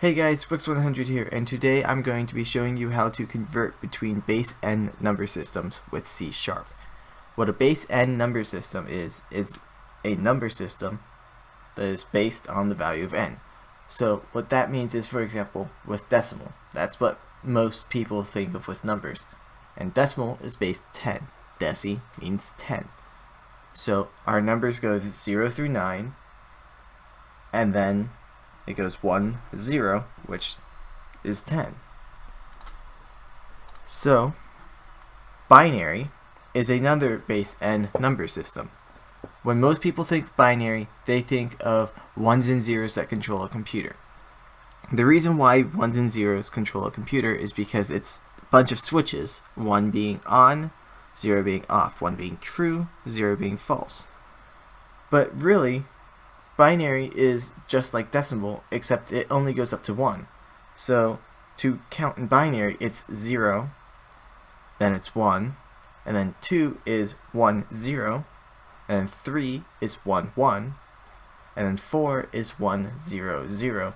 Hey guys, Wix100 here, and today I'm going to be showing you how to convert between base n number systems with C#. What a base n number system is a number system that is based on the value of n. So what that means is, for example, with decimal, that's what most people think of with numbers. And decimal is base 10. Deci means 10. So our numbers go 0 through 9, and then it goes 1, 0, which is 10. So, binary is another base n number system. When most people think binary, they think of ones and zeros that control a computer. The reason why ones and zeros control a computer is because it's a bunch of switches, 1 being on, 0 being off, 1 being true, 0 being false. But really, binary is just like decimal, except it only goes up to 1. So to count in binary, it's 0, then it's 1, and then 2 is 1, 0, and then 3 is 1, 1, and then 4 is 1, 0, 0,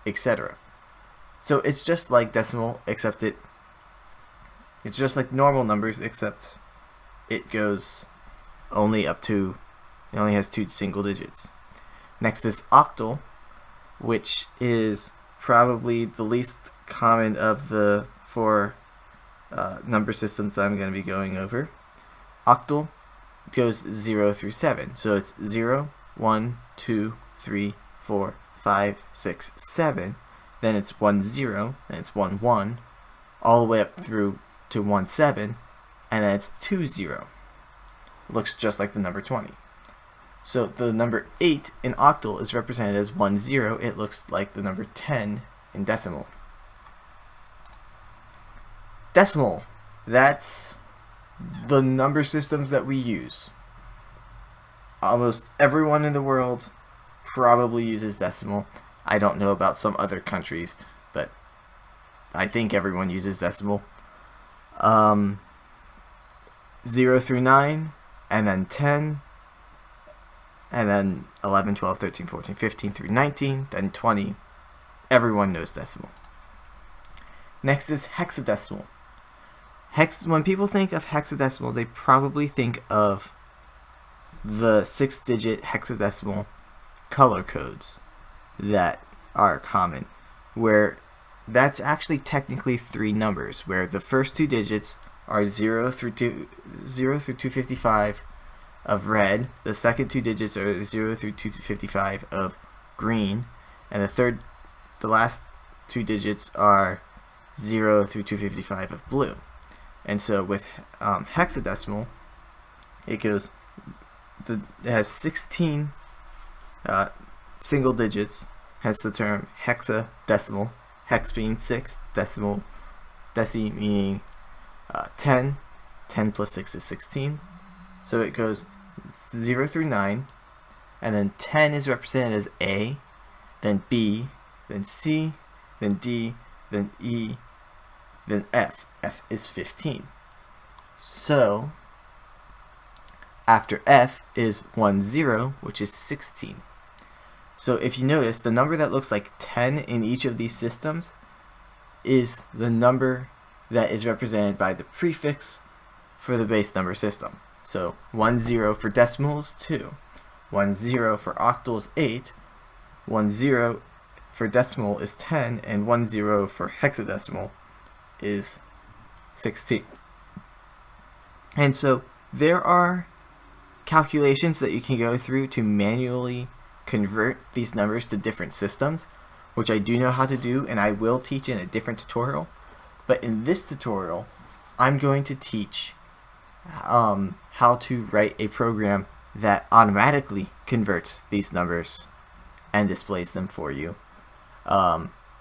etc. So it's just like decimal, except it's just like normal numbers, except it goes only up to, it only has 2 single digits. Next is octal, which is probably the least common of the 4 number systems that I'm going to be going over. Octal goes 0 through 7, so it's 0, 1, 2, 3, 4, 5, 6, 7. Then it's 1, 0, and it's 1, 1, all the way up through to 1, 7, and then it's 2, 0. Looks just like the number 20. So the number 8 in octal is represented as 1, 0. It looks like the number 10 in decimal. Decimal, that's the number systems that we use. Almost everyone in the world probably uses decimal. I don't know about some other countries, but I think everyone uses decimal. 0 through 9, and then 10, and then 11, 12, 13, 14, 15 through 19, then 20. Everyone knows decimal. Next is hexadecimal. When people think of hexadecimal, they probably think of the 6-digit hexadecimal color codes that are common, where that's actually technically 3 numbers, where the first 2 digits are 0 through 255 of red, the second 2 digits are 0 through 255 of green, and the last 2 digits are 0 through 255 of blue. And so with hexadecimal, it has 16 single digits, hence the term hexadecimal, hex being 6, decimal, deci meaning 10, 10 plus 6 is 16. So it goes 0 through 9, and then 10 is represented as A, then B, then C, then D, then E, then F. F is 15. So after F is 1, 0, which is 16. So if you notice, the number that looks like 10 in each of these systems is the number that is represented by the prefix for the base number system. So 1, 0 for decimal is 2, 1, 0 for octal is 8, 1, 0 for decimal is 10, and 1, 0 for hexadecimal is 16. And so there are calculations that you can go through to manually convert these numbers to different systems, which I do know how to do, and I will teach in a different tutorial. But in this tutorial, I'm going to teach how to write a program that automatically converts these numbers and displays them for you,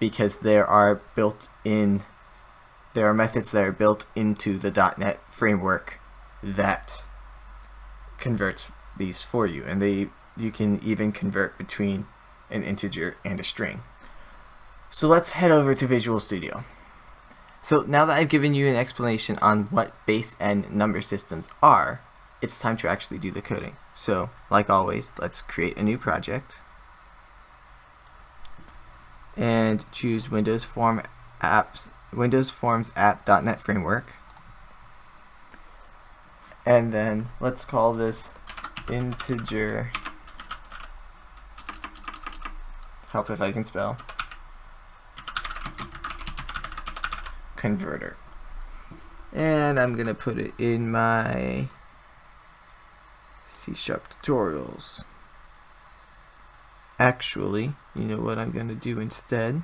because there are methods that are built into the .NET framework that converts these for you, and you can even convert between an integer and a string. So let's head over to Visual Studio. So now that I've given you an explanation on what base n number systems are, it's time to actually do the coding. So like always, let's create a new project. and choose Windows Forms app.NET Framework. And then let's call this integer, help if I can spell, converter. And I'm gonna put it in my CSharp tutorials. Actually, you know what I'm gonna do instead?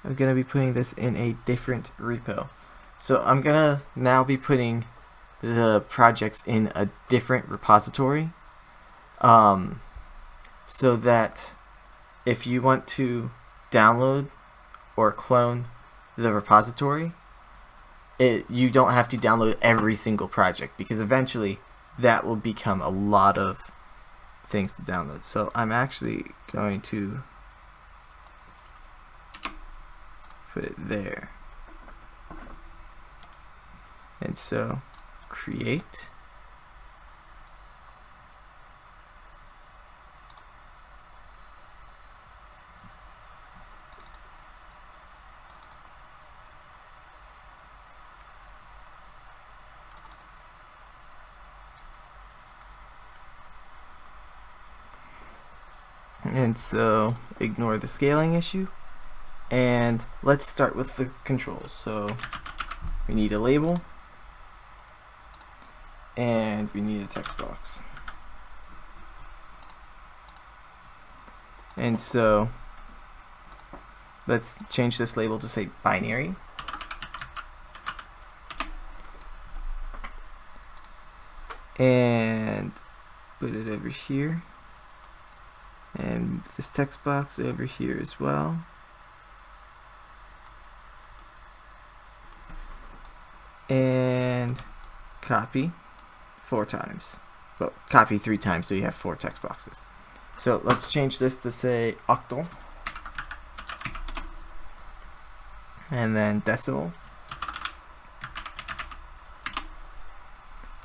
I'm gonna be putting this in a different repo. So I'm gonna now be putting the projects in a different repository, so that if you want to download or clone the repository, you don't have to download every single project, because eventually that will become a lot of things to download. So I'm actually going to put it there. And so create, and so ignore the scaling issue, and let's start with the controls. So we need a label, and we need a text box. And so let's change this label to say binary. And put it over here. And this text box over here as well. And copy 4 times. Well, copy 3 times so you have 4 text boxes. So let's change this to say octal. And then decimal.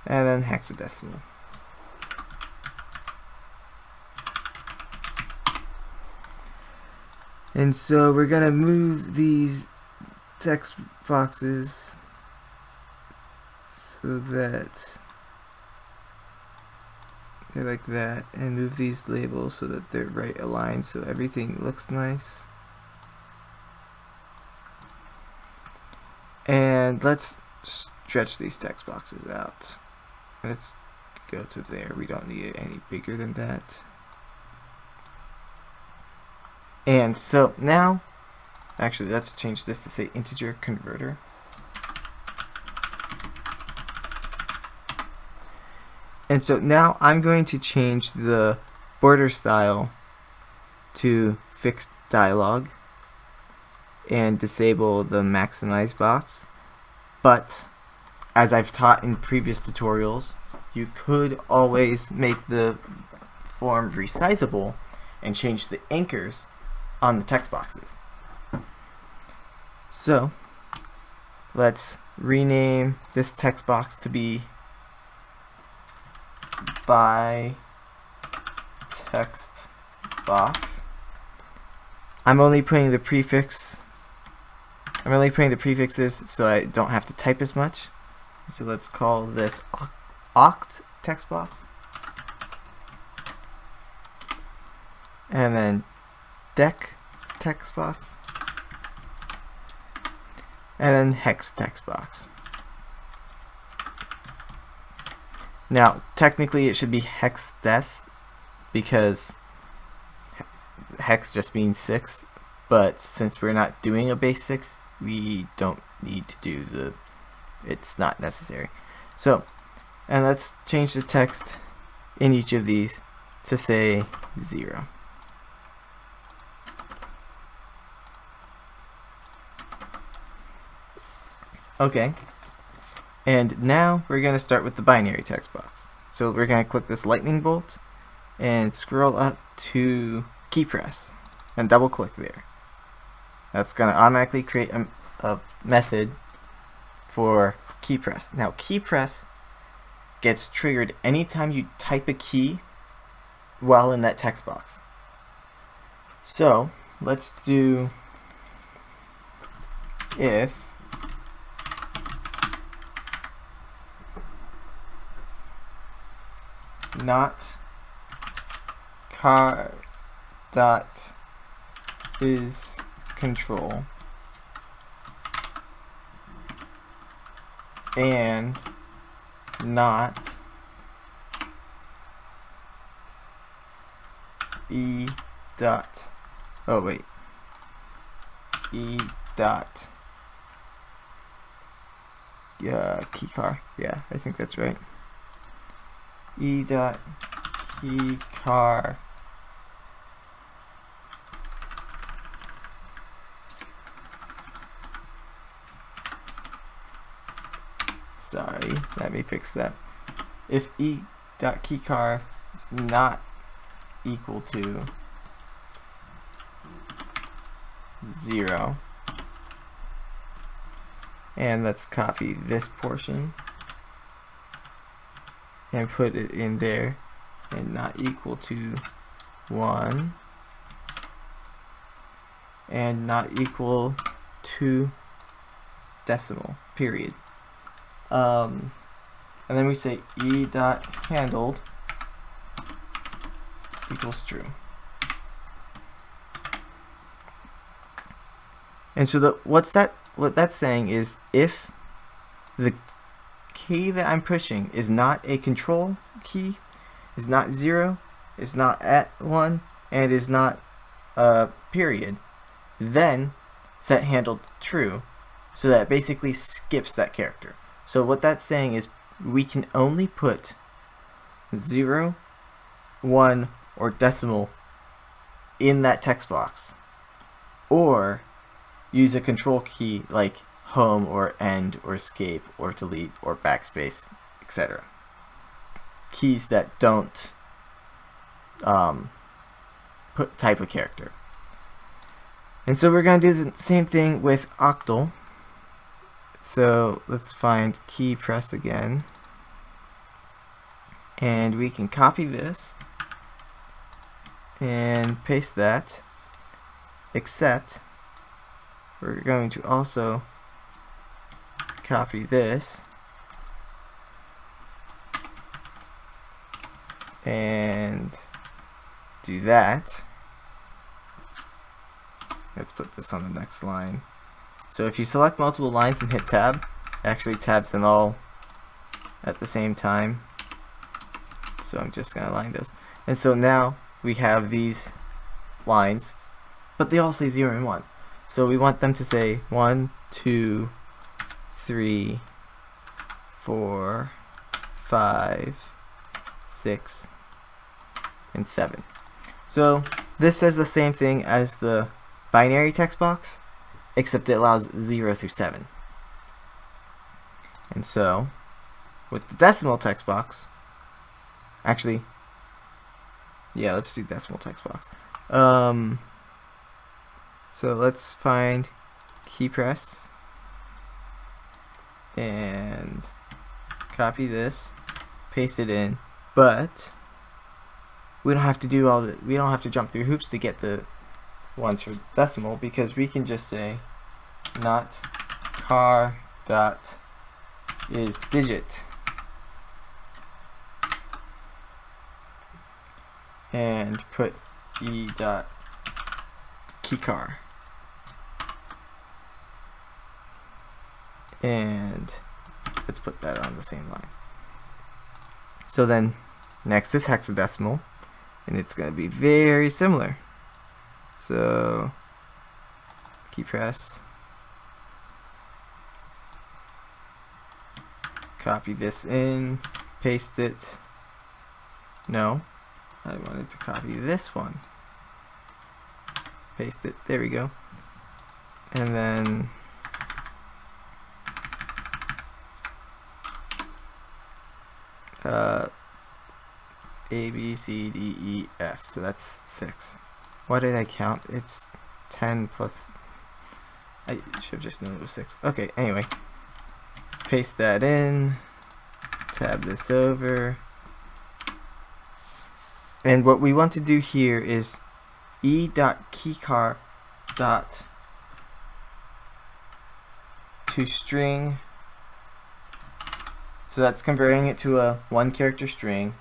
And then hexadecimal. And so we're going to move these text boxes so that they're like that, and move these labels so that they're right aligned so everything looks nice. And let's stretch these text boxes out. Let's go to there. We don't need it any bigger than that. And so now, actually let's change this to say integer converter. And so now I'm going to change the border style to fixed dialog and disable the maximize box. But as I've taught in previous tutorials, you could always make the form resizable and change the anchors on the text boxes. So let's rename this text box to be by text box. I'm only putting the prefixes so I don't have to type as much. So let's call this oct text box. And then dec text box. And then hex text box. Now, technically it should be hexdec because hex just means 6, but since we're not doing a base 6, we don't need to do it's not necessary. So, and let's change the text in each of these to say 0. Okay. And now we're going to start with the binary text box. So we're going to click this lightning bolt and scroll up to key press and double click there. That's going to automatically create a method for key press. Now key press gets triggered anytime you type a key while in that text box. So let's do if not car dot is control and not e dot e dot key car. Yeah, I think that's right. E dot key car sorry, let me fix that. If e dot key car is not equal to 0, and let's copy this portion and put it in there, and not equal to 1 and not equal to decimal period. And then we say e dot handled equals true. And so what that's saying is, if the key that I'm pushing is not a control key, is not 0, is not at 1, and is not a period, then set handled true, so that it basically skips that character. So what that's saying is we can only put 0, 1, or decimal in that text box, or use a control key like home or end or escape or delete or backspace, etc. Keys that don't put type a character. And so we're going to do the same thing with Octal. So let's find key press again, and we can copy this and paste that, except we're going to also copy this and do that. Let's put this on the next line. So if you select multiple lines and hit tab, it actually tabs them all at the same time. So I'm just going to line those. And so now we have these lines, but they all say 0 and 1. So we want them to say 1, 2, 3, 4, 5, 6, and 7. So this says the same thing as the binary text box, except it allows 0 through 7. And so with the decimal text box, actually, yeah, let's do decimal text box. So let's find key press and copy this, paste it in, but we don't have to do we don't have to jump through hoops to get the ones for decimal, because we can just say not car dot is digit and put e dot key car, and let's put that on the same line. So then next is hexadecimal, and it's going to be very similar. So key press, copy this in, paste it. No, I wanted to copy this one, paste it, there we go, and then A, B, C, D, E, F, so that's 6. Why did I count? It's 10 plus, I should have just known it was 6. Okay, anyway, paste that in, tab this over, and what we want to do here is e.keycar dot to string. So that's converting it to a 1-character string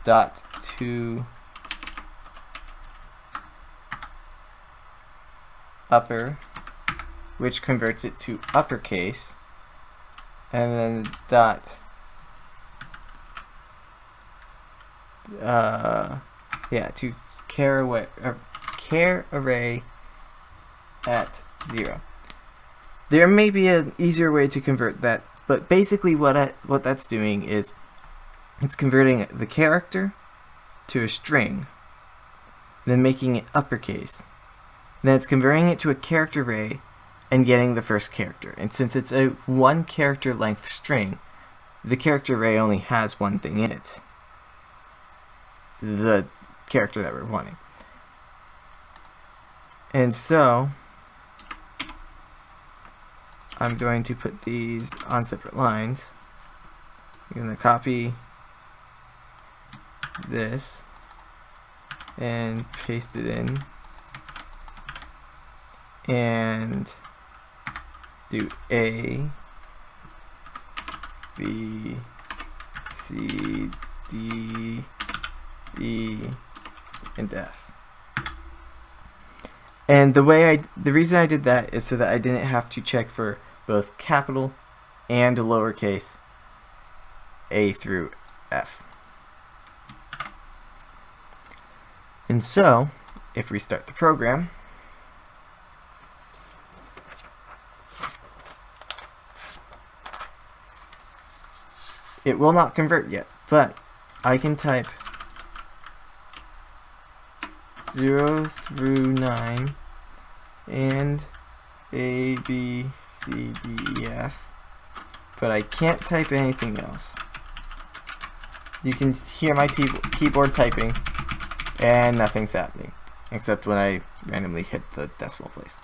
dot to upper, which converts it to uppercase, and then dot to char array at 0. There may be an easier way to convert that, but basically what that's doing is it's converting the character to a string, then making it uppercase. Then it's converting it to a character array and getting the first character. And since it's a 1-character length string, the character array only has one thing in it, the character that we're wanting. And so I'm going to put these on separate lines. I'm going to copy this and paste it in and do A, B, C, D, E, and F. And the reason I did that is so that I didn't have to check for both capital and lowercase a through F. And so, if we start the program, it will not convert yet, but I can type 0 through 9 and A, B, C, D, E, F, but I can't type anything else. You can hear my keyboard typing, and nothing's happening, except when I randomly hit the decimal place.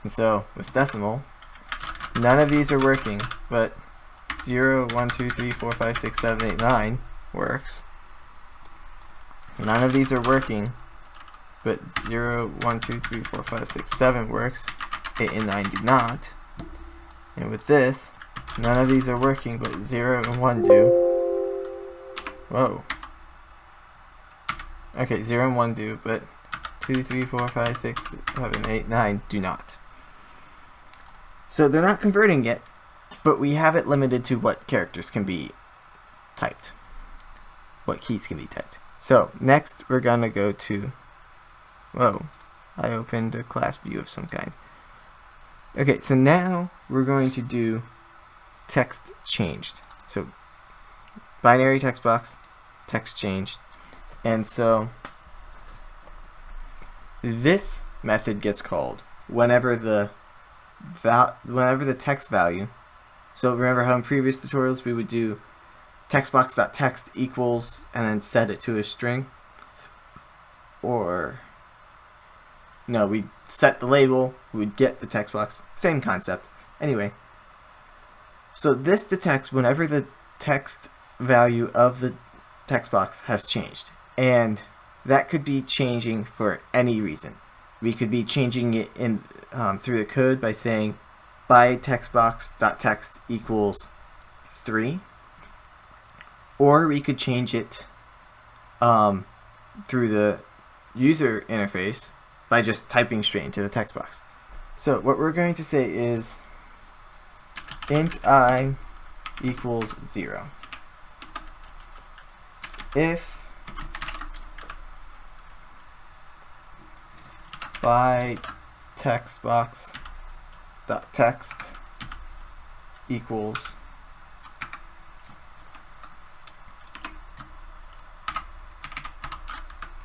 And so, with decimal, none of these are working, but 0, 1, 2, 3, 4, 5, 6, 7, 8, 9 works. None of these are working, but 0, 1, 2, 3, 4, 5, 6, 7 works. 8 and 9 do not. And with this, none of these are working, but 0 and 1 do. Whoa. Okay, 0 and 1 do, but 2, 3, 4, 5, 6, 7, 8, 9 do not. So they're not converting yet, but we have it limited to what characters can be typed, what keys can be typed. So next we're gonna go to, whoa, I opened a class view of some kind. Okay, so now we're going to do text changed. So binary text box, text changed. And so this method gets called whenever the text value. So remember how in previous tutorials we would do textbox.text equals and then set it to a string? Or no, we set the label, we would get the text box. Same concept. Anyway, so this detects whenever the text value of the text box has changed. And that could be changing for any reason. We could be changing it in through the code by saying by textbox.text equals 3. Or we could change it through the user interface by just typing straight into the text box. So what we're going to say is int I equals 0. If by textbox.text equals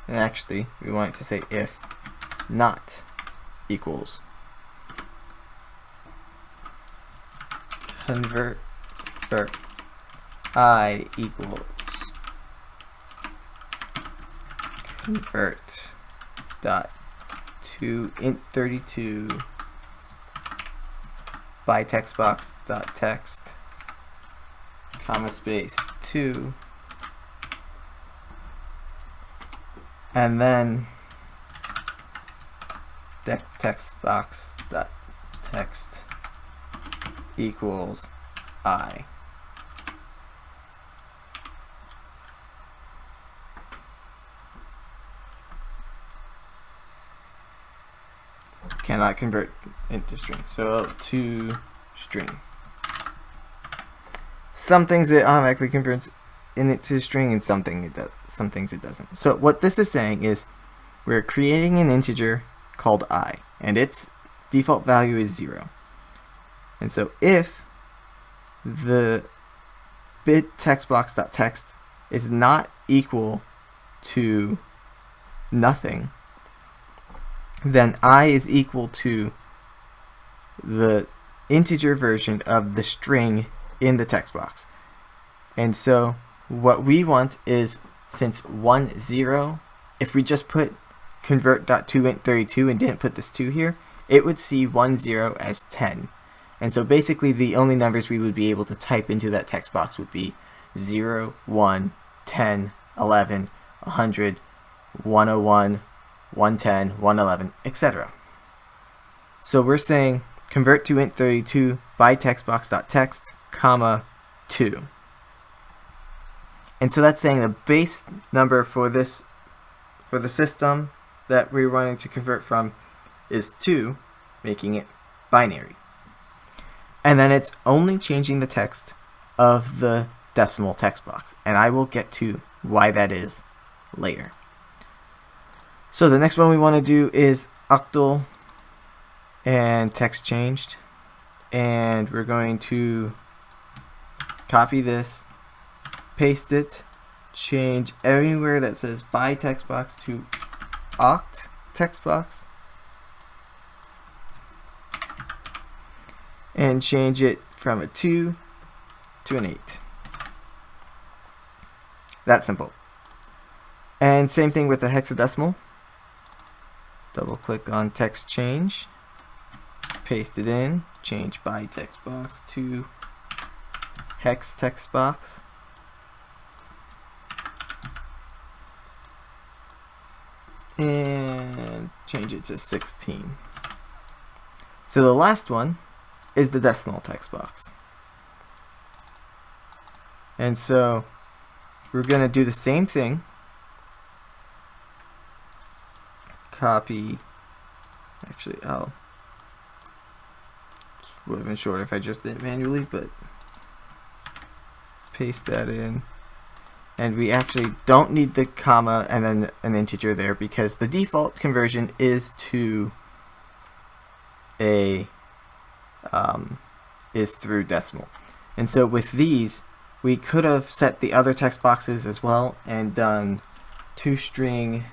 and actually we want it to say if not equals convert I equals convert dot to int32 by textbox.text comma space 2, and then text box dot text equals I. Cannot convert into string, so to string. Some things it automatically converts into string, and some things it doesn't. So what this is saying is we're creating an integer called I, and its default value is 0. And so if the bit textbox.text is not equal to nothing, then I is equal to the integer version of the string in the text box. And so what we want is, since 1, 0, if we just put convert.toInt32 and didn't put this 2 here, it would see 1, 0 as 10. And so basically the only numbers we would be able to type into that text box would be 0, 1, 10, 11, 100, 101, 110, 111, etc. So we're saying convert to int32 by textbox.text, comma 2. And so that's saying the base number for the system that we're wanting to convert from is 2, making it binary. And then it's only changing the text of the decimal text box, and I will get to why that is later. So the next one we want to do is octal and text changed, and we're going to copy this, paste it, change everywhere that says by text box to oct text box, and change it from a 2 to an 8. That simple. And same thing with the hexadecimal. Double click on text change, paste it in, change by text box to hex text box, and change it to 16. So the last one is the decimal text box. And so we're going to do the same thing. Copy. Actually, would have been shorter if I just did it manually, but paste that in. And we actually don't need the comma and then an integer there, because the default conversion is to a is through decimal. And so with these, we could have set the other text boxes as well and done toString.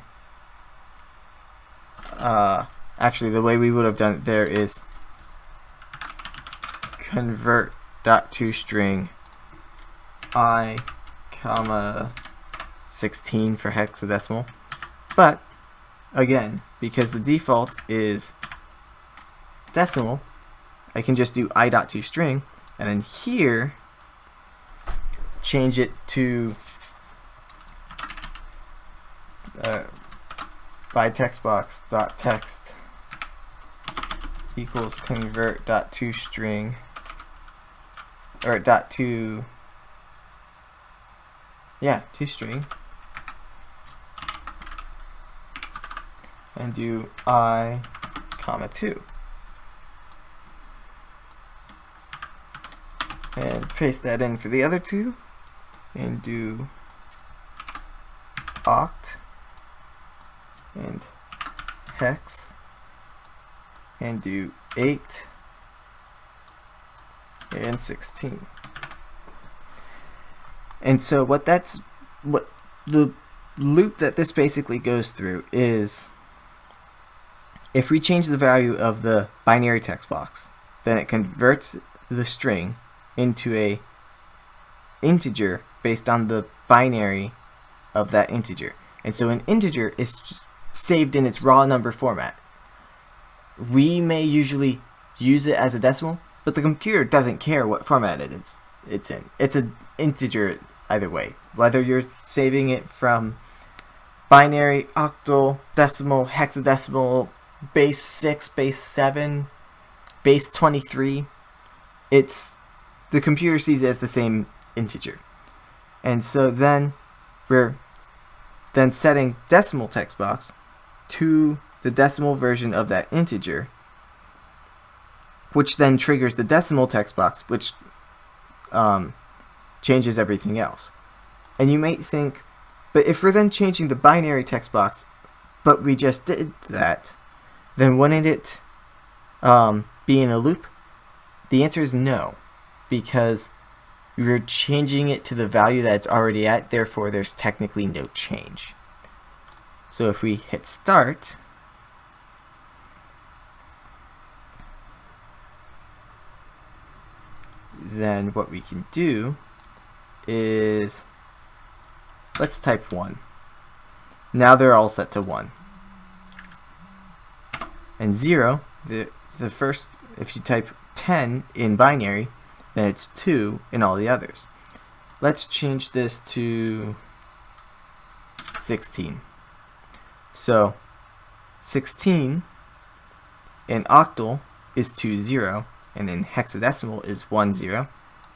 Actually, the way we would have done it there is convert.toString I, comma 16 for hexadecimal. But again, because the default is decimal, I can just do I.toString, and then here change it to by textbox.text equals convert.toString, or toString, and do I, comma 2, and paste that in for the other two, and do oct and hex, and do 8 and 16. And so what the loop that this basically goes through is, if we change the value of the binary text box, then it converts the string into a integer based on the binary of that integer. And so an integer is saved in its raw number format. We may usually use it as a decimal, but the computer doesn't care what format it's in. It's an integer either way, whether you're saving it from binary, octal, decimal, hexadecimal, base 6, base 7, base 23, the computer sees it as the same integer. And so then we're then setting decimal text box to the decimal version of that integer, which then triggers the decimal text box, which changes everything else. And you might think, but if we're then changing the binary text box, but we just did that, then wouldn't it be in a loop? The answer is no, because we're changing it to the value that it's already at, therefore there's technically no change. So if we hit start, then what we can do is, let's type 1. Now they're all set to 1. And 0, the first, if you type 10 in binary, then it's 2 in all the others. Let's change this to 16. So 16 in octal is 20, and in hexadecimal is 10.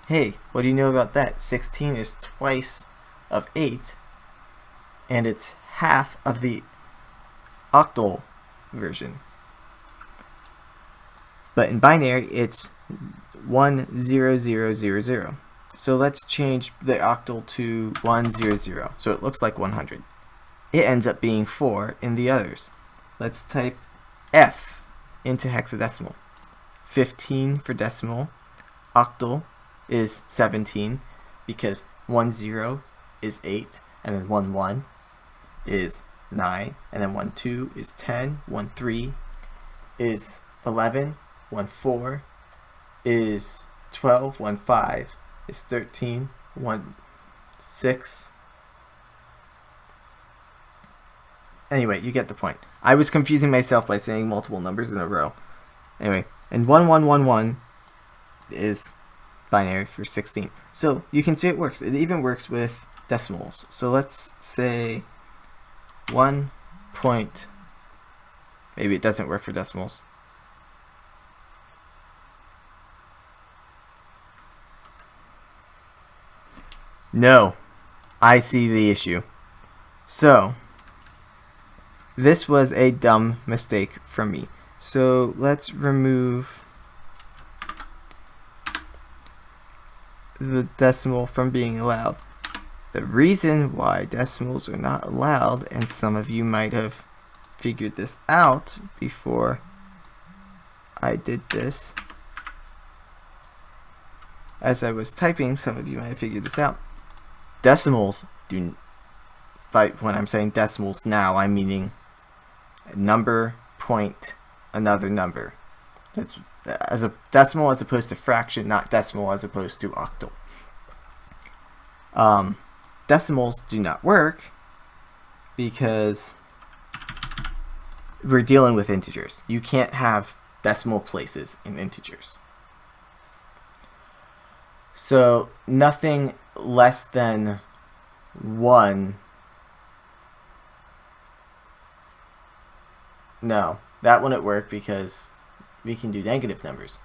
Hey, what do you know about that? 16 is twice of 8, and it's half of the octal version. But in binary, it's 10000. So let's change the octal to 100, so it looks like 100. It ends up being 4 in the others. Let's type F into hexadecimal. 15 for decimal. Octal is 17 because 10 is 8, and then 11 is 9, and then 12 is 10, 13 is 11, 14 is 12, 15 is 13, 16. Anyway, you get the point. I was confusing myself by saying multiple numbers in a row. Anyway, and 1111 is binary for 16. So you can see it works. It even works with decimals. So let's say 1 point. Maybe it doesn't work for decimals. No, I see the issue. So this was a dumb mistake from me. So let's remove the decimal from being allowed. The reason why decimals are not allowed, and some of you might have figured this out before I did this, as I was typing, some of you might have figured this out. Decimals do, when I'm saying decimals now, I'm meaning number, point, another number. That's as a decimal as opposed to fraction, not decimal as opposed to octal. Decimals do not work because we're dealing with integers. You can't have decimal places in integers. So nothing less than 1. No, that wouldn't work because we can do negative numbers.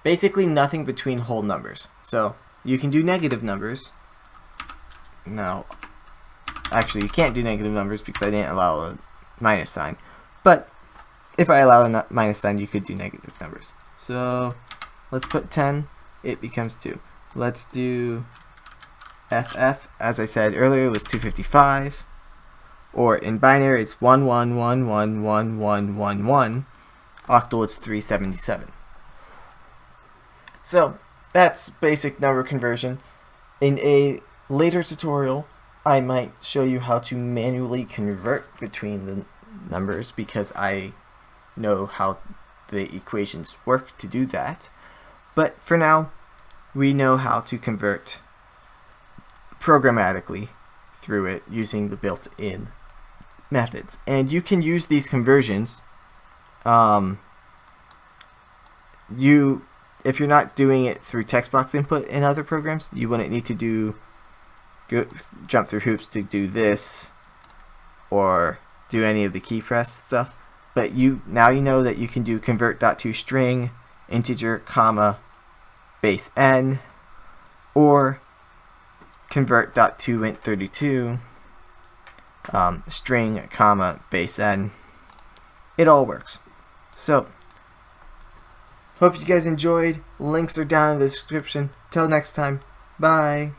Basically nothing between whole numbers. So you can do negative numbers. No, actually you can't do negative numbers because I didn't allow a minus sign. But if I allow a minus sign, you could do negative numbers. So let's put 10. It becomes 2. Let's do FF. As I said earlier, it was 255. Or in binary, it's 11111111. Octal, it's 377. So that's basic number conversion. In a later tutorial, I might show you how to manually convert between the numbers because I know how the equations work to do that. But for now, we know how to convert programmatically through it using the built-in methods. And you can use these conversions. If you're not doing it through text box input in other programs, you wouldn't need to jump through hoops to do this or do any of the key press stuff. but now you know that you can do convert.toString, integer, comma, base n, or convert.toInt32, string, comma, base n. It all works. So, hope you guys enjoyed. Links are down in the description. Till next time, bye.